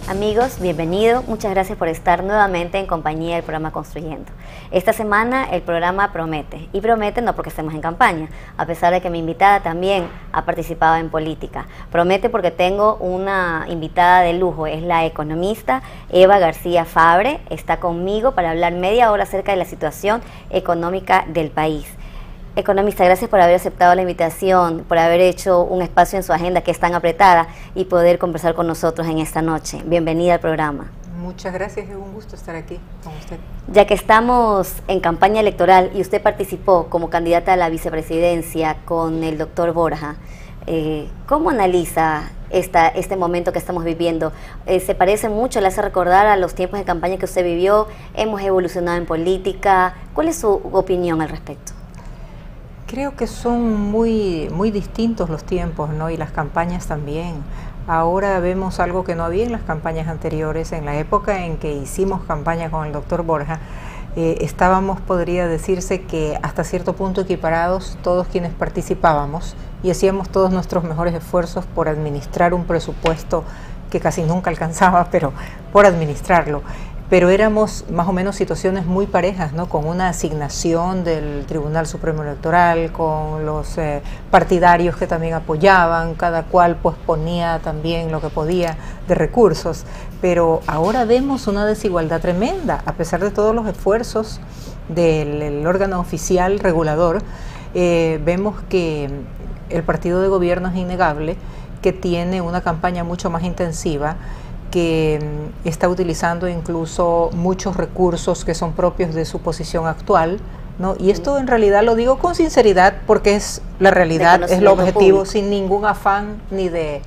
Amigos, bienvenidos. Muchas gracias por estar nuevamente en compañía del programa Construyendo. Esta semana el programa promete, y promete no porque estemos en campaña, a pesar de que mi invitada también ha participado en política. Promete porque tengo una invitada de lujo, es la economista Eva García Fabre. Está conmigo para hablar media hora acerca de la situación económica del país. Economista, gracias por haber aceptado la invitación, por haber hecho un espacio en su agenda que es tan apretada y poder conversar con nosotros en esta noche. Bienvenida al programa. Muchas gracias, es un gusto estar aquí con usted. Ya que estamos en campaña electoral y usted participó como candidata a la vicepresidencia con el doctor Borja, ¿cómo analiza este momento que estamos viviendo? ¿Se parece mucho, le hace recordar a los tiempos de campaña que usted vivió? ¿Hemos evolucionado en política? ¿Cuál es su opinión al respecto? Creo que son muy distintos los tiempos, ¿no? Y las campañas también. Ahora vemos algo que no había en las campañas anteriores. En la época en que hicimos campaña con el doctor Borja, estábamos, podría decirse que hasta cierto punto equiparados todos quienes participábamos y hacíamos todos nuestros mejores esfuerzos por administrar un presupuesto que casi nunca alcanzaba, pero por administrarlo. Pero éramos más o menos situaciones muy parejas, ¿no? Con una asignación del Tribunal Supremo Electoral, con los partidarios que también apoyaban, cada cual pues ponía también lo que podía de recursos. Pero ahora vemos una desigualdad tremenda, a pesar de todos los esfuerzos del órgano oficial regulador. Vemos que el partido de gobierno es innegable, que tiene una campaña mucho más intensiva, que está utilizando incluso muchos recursos que son propios de su posición actual, ¿no? Y esto en realidad lo digo con sinceridad porque es la realidad, es lo objetivo, público, sin ningún afán ni de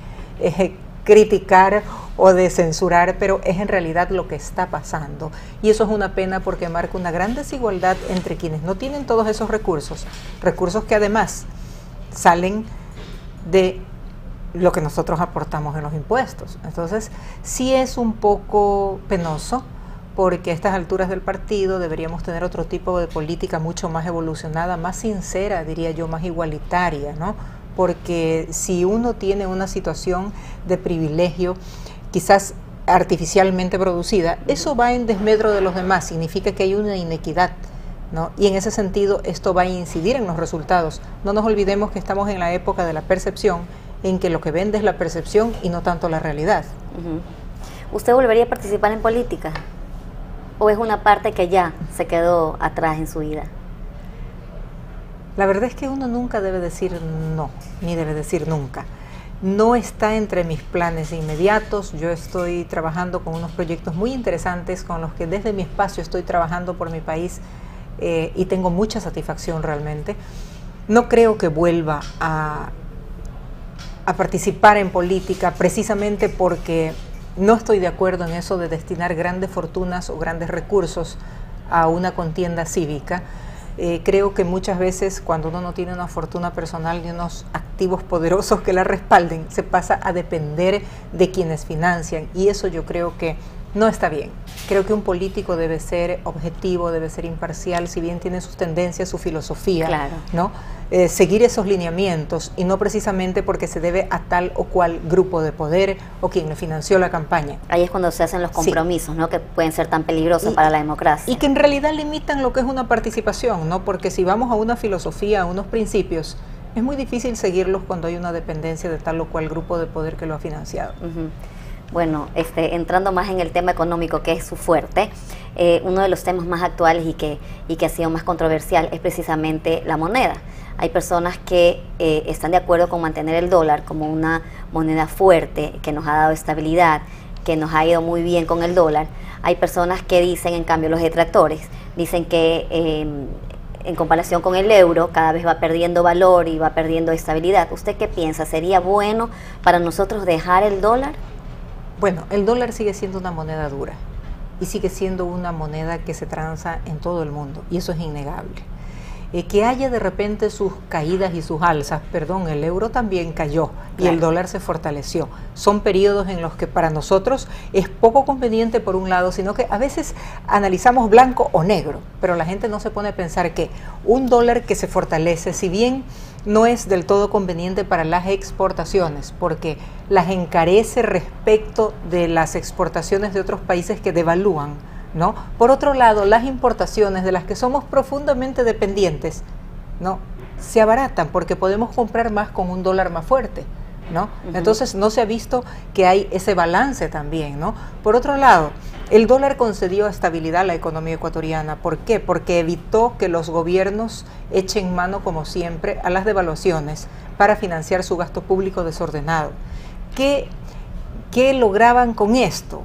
criticar o de censurar, pero es en realidad lo que está pasando. Y eso es una pena porque marca una gran desigualdad entre quienes no tienen todos esos recursos, recursos que además salen de lo que nosotros aportamos en los impuestos. Entonces, sí es un poco penoso porque a estas alturas del partido deberíamos tener otro tipo de política mucho más evolucionada, más sincera, diría yo, más igualitaria, ¿no? Porque si uno tiene una situación de privilegio, quizás artificialmente producida, eso va en desmedro de los demás, significa que hay una inequidad, ¿no? Y en ese sentido esto va a incidir en los resultados. No nos olvidemos que estamos en la época de la percepción, en que lo que vende es la percepción y no tanto la realidad. ¿Usted volvería a participar en política? ¿O es una parte que ya se quedó atrás en su vida? La verdad es que uno nunca debe decir no, ni debe decir nunca. No está entre mis planes inmediatos. Yo estoy trabajando con unos proyectos muy interesantes con los que desde mi espacio estoy trabajando por mi país y tengo mucha satisfacción realmente. No creo que vuelva a participar en política precisamente porque no estoy de acuerdo en eso de destinar grandes fortunas o grandes recursos a una contienda cívica. Creo que muchas veces cuando uno no tiene una fortuna personal y unos activos poderosos que la respalden, se pasa a depender de quienes financian y eso yo creo que no está bien. Creo que un político debe ser objetivo, debe ser imparcial, si bien tiene sus tendencias, su filosofía, claro, ¿no? Seguir esos lineamientos y no precisamente porque se debe a tal o cual grupo de poder o quien le financió la campaña. Ahí es cuando se hacen los compromisos, sí, ¿no? Que pueden ser tan peligrosos para la democracia. Y que en realidad limitan lo que es una participación, ¿no? Porque si vamos a una filosofía, a unos principios, es muy difícil seguirlos cuando hay una dependencia de tal o cual grupo de poder que lo ha financiado. Bueno, entrando más en el tema económico, que es su fuerte, uno de los temas más actuales y que ha sido más controversial es precisamente la moneda. Hay personas que están de acuerdo con mantener el dólar como una moneda fuerte, que nos ha dado estabilidad, que nos ha ido muy bien con el dólar. Hay personas que dicen, en cambio, los detractores, dicen que en comparación con el euro, cada vez va perdiendo valor y va perdiendo estabilidad. ¿Usted qué piensa? ¿Sería bueno para nosotros dejar el dólar? Bueno, el dólar sigue siendo una moneda dura y sigue siendo una moneda que se transa en todo el mundo y eso es innegable. Que haya de repente sus caídas y sus alzas, perdón, el euro también cayó y el dólar se fortaleció. Son periodos en los que para nosotros es poco conveniente por un lado, sino que a veces analizamos blanco o negro, pero la gente no se pone a pensar que un dólar que se fortalece, si bien no es del todo conveniente para las exportaciones, porque las encarece respecto de las exportaciones de otros países que devalúan, ¿no? Por otro lado, las importaciones de las que somos profundamente dependientes, ¿no?, se abaratan porque podemos comprar más con un dólar más fuerte, ¿no? Entonces no se ha visto que hay ese balance también, ¿no? Por otro lado, el dólar concedió estabilidad a la economía ecuatoriana. ¿Por qué? Porque evitó que los gobiernos echen mano, como siempre, a las devaluaciones para financiar su gasto público desordenado. ¿Qué lograban con esto?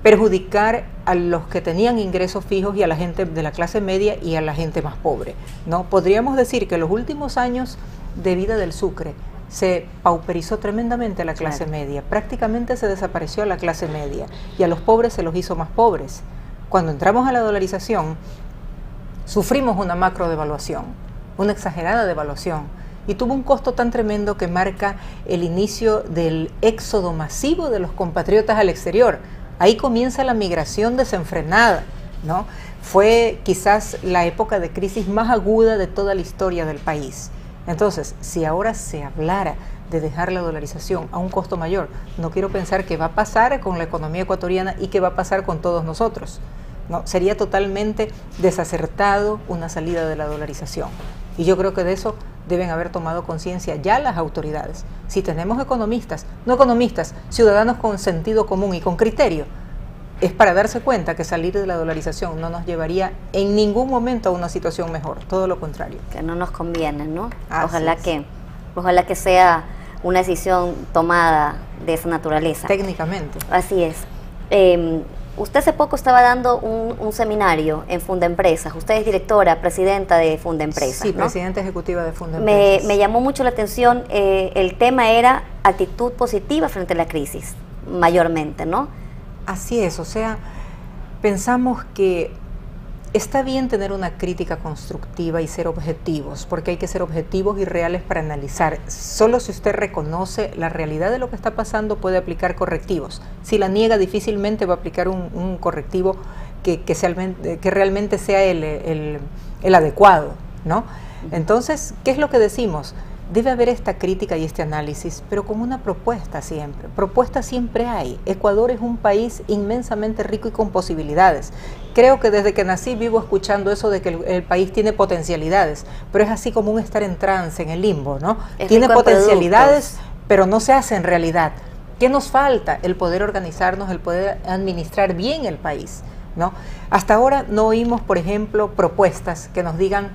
Perjudicar a los que tenían ingresos fijos y a la gente de la clase media y a la gente más pobre, ¿no? Podríamos decir que en los últimos años de vida del Sucre se pauperizó tremendamente a la clase media, prácticamente se desapareció a la clase media y a los pobres se los hizo más pobres. Cuando entramos a la dolarización, sufrimos una macro devaluación, una exagerada devaluación, y tuvo un costo tan tremendo que marca el inicio del éxodo masivo de los compatriotas al exterior. Ahí comienza la migración desenfrenada, ¿no? Fue quizás la época de crisis más aguda de toda la historia del país. Entonces, si ahora se hablara de dejar la dolarización a un costo mayor, no quiero pensar qué va a pasar con la economía ecuatoriana y qué va a pasar con todos nosotros, ¿no? Sería totalmente desacertado una salida de la dolarización. Y yo creo que de eso deben haber tomado conciencia ya las autoridades. Si tenemos economistas, no economistas, ciudadanos con sentido común y con criterio, es para darse cuenta que salir de la dolarización no nos llevaría en ningún momento a una situación mejor, todo lo contrario. Que no nos conviene, ¿no? Ojalá que sea una decisión tomada de esa naturaleza. Técnicamente. Así es. Usted hace poco estaba dando un seminario en Fundempresas. Usted es directora, presidenta de Fundempresas, Sí, ¿no? presidenta ejecutiva de Fundempresas. Me llamó mucho la atención, el tema era actitud positiva frente a la crisis, mayormente, ¿no? Así es, o sea, pensamos que está bien tener una crítica constructiva y ser objetivos, porque hay que ser objetivos y reales para analizar. Solo si usted reconoce la realidad de lo que está pasando puede aplicar correctivos. Si la niega, difícilmente va a aplicar un correctivo que realmente sea el adecuado, ¿no? Entonces, ¿qué es lo que decimos? Debe haber esta crítica y este análisis, pero con una propuesta siempre. Propuesta siempre hay. Ecuador es un país inmensamente rico y con posibilidades. Creo que desde que nací vivo escuchando eso de que el país tiene potencialidades, pero es así como un estar en trance, en el limbo, ¿no? Tiene potencialidades, pero no se hace en realidad. ¿Qué nos falta? El poder organizarnos, el poder administrar bien el país, ¿no? Hasta ahora no oímos, por ejemplo, propuestas que nos digan,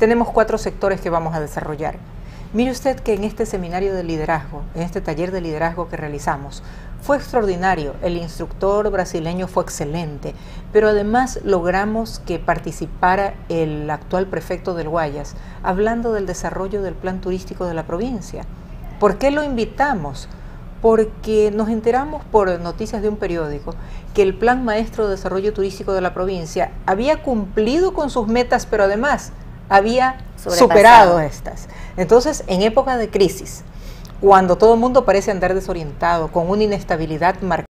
tenemos 4 sectores que vamos a desarrollar. Mire usted que en este seminario de liderazgo, en este taller de liderazgo que realizamos, fue extraordinario, el instructor brasileño fue excelente, pero además logramos que participara el actual prefecto del Guayas, hablando del desarrollo del plan turístico de la provincia. ¿Por qué lo invitamos? Porque nos enteramos por noticias de un periódico que el Plan Maestro de Desarrollo Turístico de la provincia había cumplido con sus metas, pero además había superado estas. Entonces, en época de crisis, cuando todo el mundo parece andar desorientado, con una inestabilidad marcada,